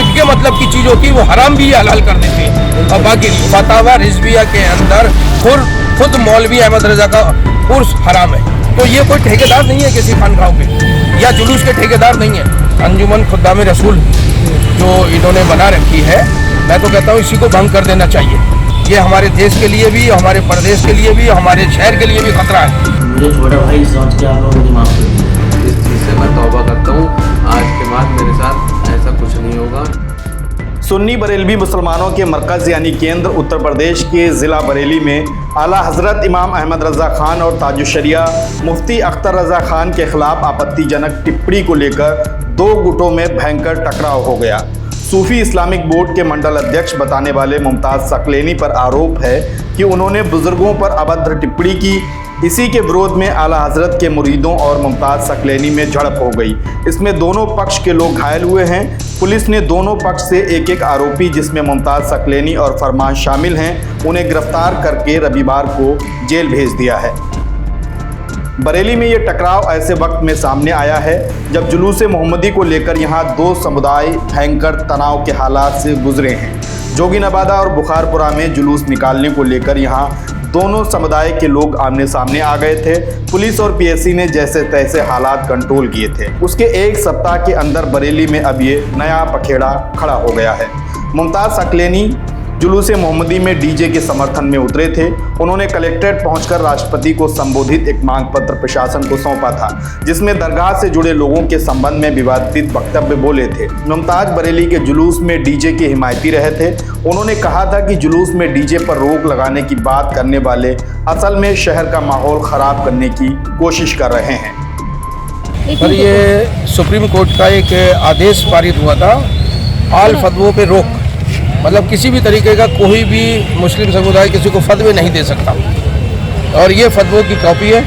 इनके मतलब की चीज़ होती है वो हराम भी हलाल कर देते हैं। और बाकी फतावा रिजविया के अंदर खुद मौलवी अहमद रजा का उर्स हराम है। तो ये कोई ठेकेदार नहीं है किसी खानकाहों के या जुलूस के ठेकेदार नहीं है। अंजुमन खुद्दाम रसूल जो इन्होंने बना रखी है, मैं तो कहता हूँ इसी को भंग कर देना चाहिए। ये हमारे देश के लिए भी, हमारे प्रदेश के लिए भी, हमारे शहर के लिए भी खतरा है। मुझे छोटा भाई समझ के आप लोग मुझे माफ कर दीजिए। इस चीज़ से मैं तौबा करता हूँ। आज के बाद मेरे साथ ऐसा कुछ नहीं होगा। सुन्नी बरेलवी मुसलमानों के मरकज़ यानी केंद्र उत्तर प्रदेश के ज़िला बरेली में आला हज़रत इमाम अहमद रज़ा ख़ान और ताजुश्शरिया मुफ्ती अख्तर रज़ा ख़ान के ख़िलाफ़ आपत्तिजनक टिप्पणी को लेकर दो गुटों में भयंकर टकराव हो गया। सूफ़ी इस्लामिक बोर्ड के मंडल अध्यक्ष बताने वाले मुमताज़ सकलैनी पर आरोप है कि उन्होंने बुज़ुर्गों पर अभद्र टिप्पणी की। इसी के विरोध में आला हज़रत के मुरीदों और मुमताज़ सकलैनी में झड़प हो गई। इसमें दोनों पक्ष के लोग घायल हुए हैं। पुलिस ने दोनों पक्ष से एक आरोपी, जिसमें मुमताज़ सकलैनी और फरमान शामिल हैं, उन्हें गिरफ्तार करके रविवार को जेल भेज दिया है। बरेली में ये टकराव ऐसे वक्त में सामने आया है जब जुलूस मोहम्मदी को लेकर यहाँ दो समुदाय भयंकर तनाव के हालात से गुजरे हैं। जोगिनाबादा और बुखारपुरा में जुलूस निकालने को लेकर यहाँ दोनों समुदाय के लोग आमने सामने आ गए थे। पुलिस और पीएससी ने जैसे तैसे हालात कंट्रोल किए थे। उसके एक सप्ताह के अंदर बरेली में अब ये नया पखेड़ा खड़ा हो गया है। मुमताज़ सकलैनी जुलूस मोहम्मदी में डीजे के समर्थन में उतरे थे। उन्होंने कलेक्ट्रेट पहुंचकर राष्ट्रपति को संबोधित एक मांग पत्र प्रशासन को सौंपा था, जिसमें दरगाह से जुड़े लोगों के संबंध में विवादित वक्तव्य बोले थे। मुमताज बरेली के जुलूस में डीजे के हिमायती रहे थे। उन्होंने कहा था कि जुलूस में डीजे पर रोक लगाने की बात करने वाले असल में शहर का माहौल ख़राब करने की कोशिश कर रहे हैं। सर, ये सुप्रीम कोर्ट का एक आदेश पारित हुआ था, आल फतवों पे रोक, मतलब किसी भी तरीके का कोई भी मुस्लिम समुदाय किसी को फतवे नहीं दे सकता। और ये फतवों की कॉपी है,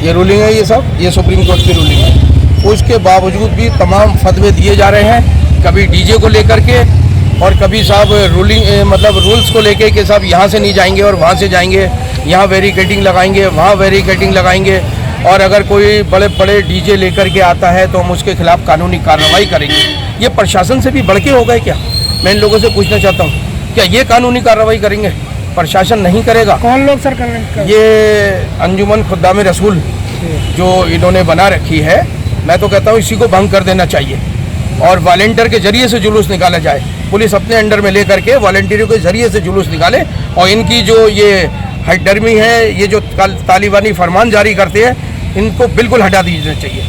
ये रूलिंग है, ये सुप्रीम कोर्ट की रूलिंग है। उसके बावजूद भी तमाम फतवे दिए जा रहे हैं, कभी डीजे को लेकर के और कभी साहब रूल्स को लेके कि साहब यहाँ से नहीं जाएंगे और वहाँ से जाएंगे, यहाँ बैरिकेडिंग लगाएंगे, वहाँ बैरिकेडिंग लगाएंगे, और अगर कोई बड़े बड़े डीजे लेकर के आता है तो हम उसके खिलाफ कानूनी कार्रवाई करेंगे। ये प्रशासन से भी बढ़ के हो गए क्या? मैं इन लोगों से पूछना चाहता हूँ, क्या ये कानूनी कार्रवाई करेंगे? प्रशासन नहीं करेगा। कौन लोग सर कर रहे हैं? ये अंजुमन खुद्दाम रसूल जो इन्होंने बना रखी है, मैं तो कहता हूँ इसी को भंग कर देना चाहिए और वॉलंटियर के जरिए से जुलूस निकाला जाए। पुलिस अपने अंडर में लेकर के वॉलंटियरों के जरिए से जुलूस निकाले और इनकी जो ये हैडर्मी है, ये जो तालिबानी फरमान जारी करते हैं, इनको बिल्कुल हटा दीजिए चाहिए।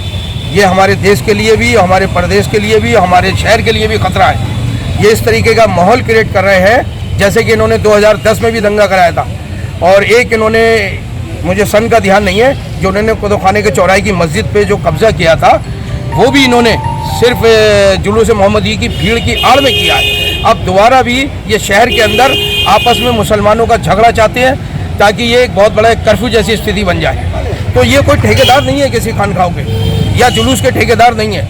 ये हमारे देश के लिए भी, हमारे प्रदेश के लिए भी, हमारे शहर के लिए भी खतरा है। ये इस तरीके का माहौल क्रिएट कर रहे हैं जैसे कि इन्होंने 2010 में भी दंगा कराया था। और एक इन्होंने, मुझे सन का ध्यान नहीं है, जो उन्होंने कुतुबखाने के चौराहे की मस्जिद पे जो कब्जा किया था, वो भी इन्होंने सिर्फ जुलूस मोहम्मदी की भीड़ की आड़ में किया है। अब दोबारा भी ये शहर के अंदर आपस में मुसलमानों का झगड़ा चाहते हैं ताकि ये एक बहुत बड़ा कर्फ्यू जैसी स्थिति बन जाए। तो ये कोई ठेकेदार नहीं है किसी खानकाहों के या जुलूस के ठेकेदार नहीं है।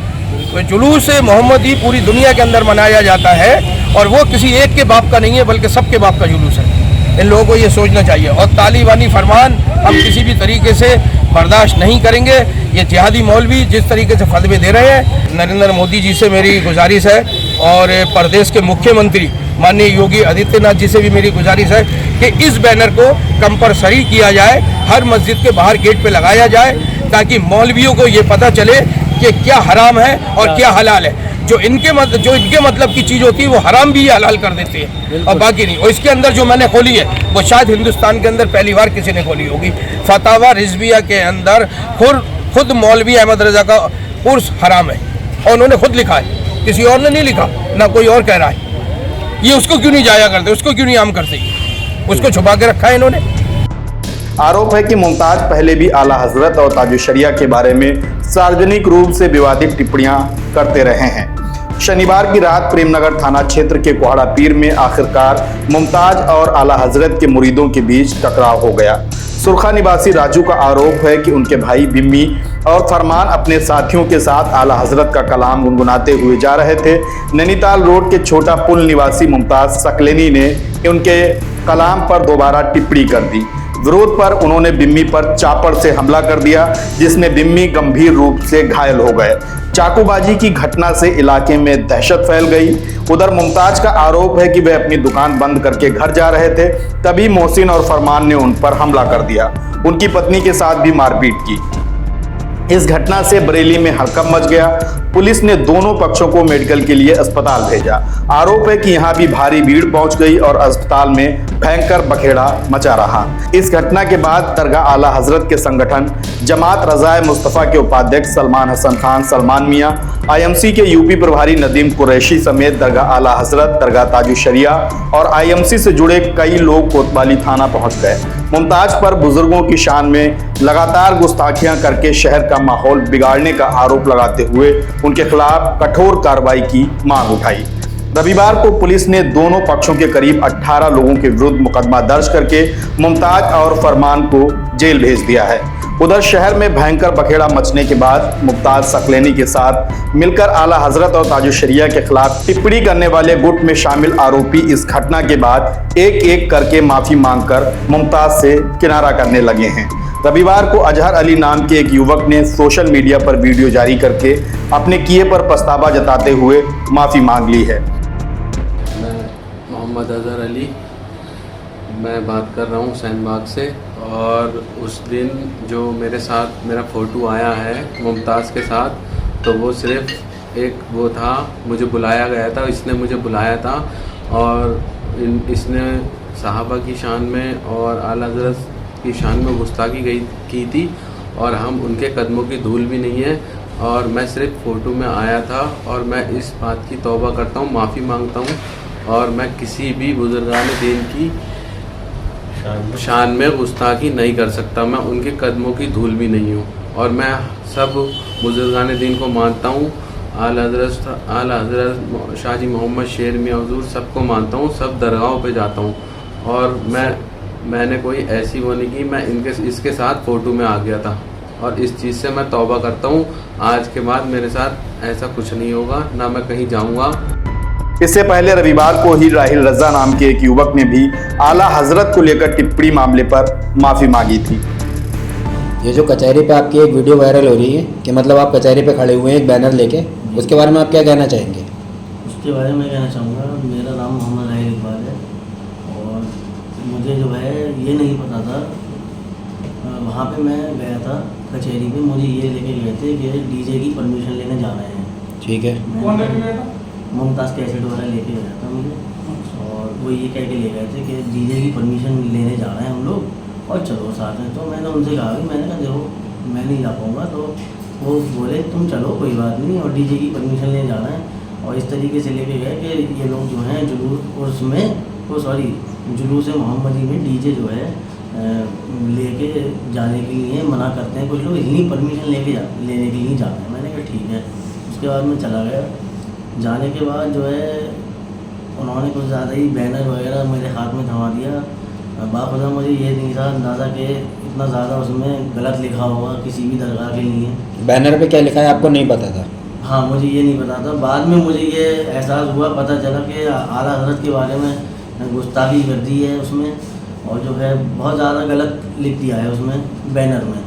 तो जुलूस मोहम्मदी पूरी दुनिया के अंदर मनाया जाता है और वो किसी एक के बाप का नहीं है बल्कि सबके बाप का जुलूस है। इन लोगों को ये सोचना चाहिए। और तालिबानी फरमान हम किसी भी तरीके से बर्दाश्त नहीं करेंगे। ये जिहादी मौलवी जिस तरीके से फतवे दे रहे हैं, नरेंद्र मोदी जी से मेरी गुजारिश है और प्रदेश के मुख्यमंत्री माननीय योगी आदित्यनाथ जी से भी मेरी गुजारिश है कि इस बैनर को कंपलसरी किया जाए, हर मस्जिद के बाहर गेट पे लगाया जाए, ताकि मौलवियों को ये पता चले कि क्या हराम है और क्या हलाल है। जो इनके मतलब की चीज़ होती है वो हराम भी हलाल कर देते हैं और बाकी नहीं। और इसके अंदर जो मैंने खोली है वो शायद हिंदुस्तान के अंदर पहली बार किसी ने खोली होगी। फतावा रिजविया के अंदर खुद मौलवी अहमद रजा का उर्स हराम है और उन्होंने खुद लिखा है, किसी और ने नहीं लिखा, ना कोई और कह रहा है। ये उसको क्यों नहीं जाया करते, उसको क्यों नहीं आम करते, उसको छुपा के रखा है इन्होंने। आरोप है कि मुमताज पहले भी आला हजरत और ताजुश्शरिया के बारे में सार्वजनिक रूप से विवादित टिप्पणियां करते रहे हैं। शनिवार की रात प्रेमनगर थाना क्षेत्र के कोहाड़ा पीर में आखिरकार मुमताज और आला हजरत के मुरीदों के बीच टकराव हो गया। सुरखा निवासी राजू का आरोप है कि उनके भाई बिम्मी और फरमान अपने साथियों के साथ आला हजरत का कलाम गुनगुनाते हुए जा रहे थे। नैनीताल रोड के छोटा पुल निवासी मुमताज सकलैनी ने उनके कलाम पर दोबारा टिप्पणी कर दी। विरोध पर उन्होंने बिम्मी पर चापड़ से हमला कर दिया, जिसमें बिम्मी गंभीर रूप से घायल हो गए। चाकूबाजी की घटना से इलाके में दहशत फैल गई। उधर मुमताज का आरोप है कि वे अपनी दुकान बंद करके घर जा रहे थे, तभी मोहसिन और फरमान ने उन पर हमला कर दिया। उनकी पत्नी के साथ भी मारपीट की। इस घटना से बरेली में हड़कंप मच गया। पुलिस ने दोनों पक्षों को मेडिकल के लिए अस्पताल भेजा। आरोप है कि यहां भी भारी भीड़ पहुंच गई और अस्पताल में भयंकर बखेड़ा मचा रहा। इस घटना के बाद दरगाह आला हजरत के संगठन जमात रज़ाए मुस्तफ़ा के उपाध्यक्ष सलमान हसन खान सलमान मियां, IMC के यूपी प्रभारी नदीम कुरैशी समेत दरगाह आला हजरत, दरगाह ताजुशरिया और IMC से जुड़े कई लोग कोतवाली थाना पहुंच गए। मुमताज पर बुजुर्गों की शान में लगातार गुस्ताखियां करके शहर का माहौल बिगाड़ने का आरोप लगाते हुए उनके खिलाफ कठोर कार्रवाई की मांग उठाई। रविवार को पुलिस ने दोनों पक्षों के करीब 18 लोगों के विरुद्ध मुकदमा दर्ज करके मुमताज और फरमान को जेल भेज दिया है। उधर शहर में भयंकर बखेड़ा मचने के बाद मुमताज सकलैनी के साथ मिलकर आला हजरत और ताजुशरिया के खिलाफ टिप्पणी करने वाले गुट में शामिल आरोपी इस घटना के बाद एक एक करके माफी मांगकर मुमताज से किनारा करने लगे हैं। रविवार को अजहर अली नाम के एक युवक ने सोशल मीडिया पर वीडियो जारी करके अपने किए पर पछतावा जताते हुए माफी मांग ली है। मैं मोहम्मद अजहर अली मैं बात कर रहा हूँ सैनबाग से। और उस दिन जो मेरे साथ मेरा फ़ोटो आया है मुमताज़ के साथ, तो वो सिर्फ एक वो था, मुझे बुलाया गया था, इसने मुझे बुलाया था और इसने सहाबा की शान में और आला हज़रत की शान में गुस्ताखी की थी और हम उनके कदमों की धूल भी नहीं है। और मैं सिर्फ फ़ोटो में आया था और मैं इस बात की तौबा करता हूँ, माफ़ी मांगता हूँ और मैं किसी भी बुजुर्गाने दीन की शान में गुस्ताखी नहीं कर सकता। मैं उनके कदमों की धूल भी नहीं हूँ और मैं सब बुजुर्गाने दीन को मानता हूँ। आला हज़रत शाहजी मोहम्मद शेर मियां हुज़ूर सबको मानता हूँ, सब दरगाहों पे जाता हूँ और मैंने कोई ऐसी वो नहीं की, मैं इसके साथ फ़ोटो में आ गया था और इस चीज़ से मैं तौबा करता हूँ। आज के बाद मेरे साथ ऐसा कुछ नहीं होगा, ना मैं कहीं जाऊँगा। इससे पहले रविवार को ही राहिल रजा नाम के एक युवक ने भी आला हजरत को लेकर टिप्पणी मामले पर माफी मांगी थी। ये जो कचहरी पे आपकी एक वीडियो वायरल हो रही है कि मतलब आप कचहरी पे खड़े हुए हैं एक बैनर लेके, उसके बारे में आप क्या कहना चाहेंगे? उसके बारे में कहना चाहूँगा, मेरा नाम मोहम्मद राहिल इकबाल है और मुझे जो है ये नहीं पता था। वहाँ पे मैं गया था कचहरी पे, मुझे ये लेके गए थे कि DJ की परमिशन लेने जा रहे हैं। ठीक है। मुमताज़ कैसेट वाला लेके गया था मुझे और वो ये कह के ले गए थे कि DJ की परमिशन लेने जा रहे हैं हम लोग और चलो साथ में। तो मैंने उनसे कहा कि मैंने कहा देखो मैं नहीं जा पाऊँगा, तो वो बोले तुम चलो कोई बात नहीं और DJ की परमिशन लेने जाना है। और इस तरीके से लेके गए कि ये लोग जो हैं जुलूस मोहम्मदी में DJ जो है लेके जाने के लिए मना करते हैं कुछ लोग, इतनी परमिशन लेने के लिए जा रहे हैं। मैंने कहा ठीक है। उसके बाद मैं चला गया। जाने के बाद जो है उन्होंने कुछ ज़्यादा ही बैनर वगैरह मेरे हाथ में थमा दिया। बाखुदा मुझे ये नहीं था अंदाज़ा कि इतना ज़्यादा उसमें गलत लिखा होगा किसी भी दरगाह के लिए। बैनर पे क्या लिखा है आपको नहीं पता था? हाँ, मुझे ये नहीं पता था। बाद में मुझे ये एहसास हुआ, पता चला कि आला हज़रत के बारे में गुस्ताखी कर दी है उसमें और जो है बहुत ज़्यादा गलत लिख दिया है उसमें बैनर में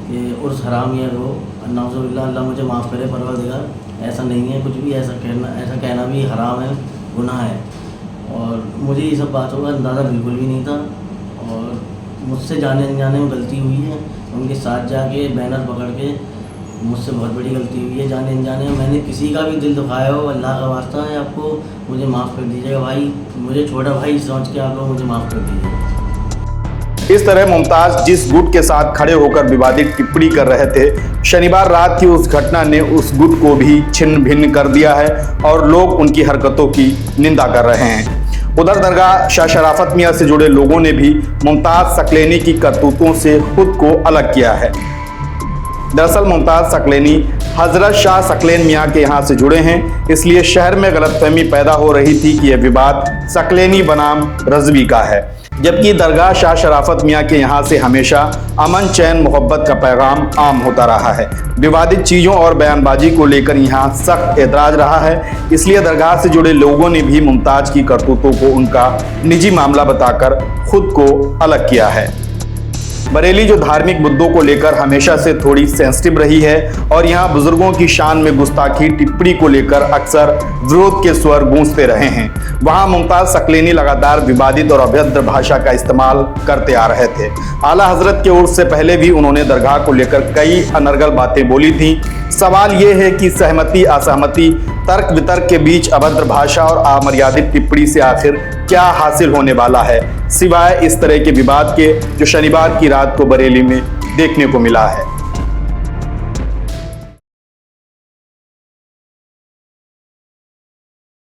कि उर्स हराम या वो नाउज़ुबिल्लाह, अल्लाह मुझे माफ़ करे परवरदिगार, ऐसा नहीं है कुछ भी। ऐसा कहना भी हराम है, गुनाह है। और मुझे ये सब बातों का अंदाज़ा बिल्कुल भी नहीं था और मुझसे जाने अनजाने में गलती हुई है। उनके साथ जाके बैनर पकड़ के मुझसे बहुत बड़ी गलती हुई है जाने अनजाने में। मैंने किसी का भी दिल दुखाया हो, अल्लाह का वास्ता है आपको मुझे माफ़ कर दीजिएगा भाई, मुझे छोटा भाई समझ के आप लोग मुझे माफ़ कर दीजिएगा। इस तरह मुमताज जिस गुट के साथ खड़े होकर विवादित टिप्पणी कर रहे थे, शनिवार रात की उस घटना ने उस गुट को भी छिन्न भिन्न कर दिया है और लोग उनकी हरकतों की निंदा कर रहे हैं। उधर दरगाह शाह शराफत मियां से जुड़े लोगों ने भी मुमताज सकलैनी की करतूतों से खुद को अलग किया है। दरअसल मुमताज सकलैनी हजरत शाह सकलैन मियां के यहाँ से जुड़े हैं, इसलिए शहर में गलतफहमी पैदा हो रही थी कि यह विवाद सकलैनी बनाम रज़वी का है, जबकि दरगाह शाह शराफत मियां के यहाँ से हमेशा अमन चैन मोहब्बत का पैगाम आम होता रहा है। विवादित चीज़ों और बयानबाजी को लेकर यहाँ सख्त एतराज़ रहा है, इसलिए दरगाह से जुड़े लोगों ने भी मुमताज की करतूतों को उनका निजी मामला बताकर खुद को अलग किया है। बरेली जो धार्मिक मुद्दों को लेकर हमेशा से थोड़ी सेंसिटिव रही है और यहाँ बुजुर्गों की शान में गुस्ताखी टिप्पणी को लेकर अक्सर विरोध के स्वर गूंजते रहे हैं। वहाँ मुमताज सकलेनी लगातार विवादित और अभद्र भाषा का इस्तेमाल करते आ रहे थे। आला हजरत के उर्स से पहले भी उन्होंने दरगाह को लेकर कई अनर्गल बातें बोली थी। सवाल ये है कि सहमति असहमति तर्क वितर्क के बीच अभद्र भाषा और अमर्यादित टिप्पणी से आखिर क्या हासिल होने वाला है, सिवाय इस तरह के विवाद के जो शनिवार की रात को बरेली में देखने को मिला है।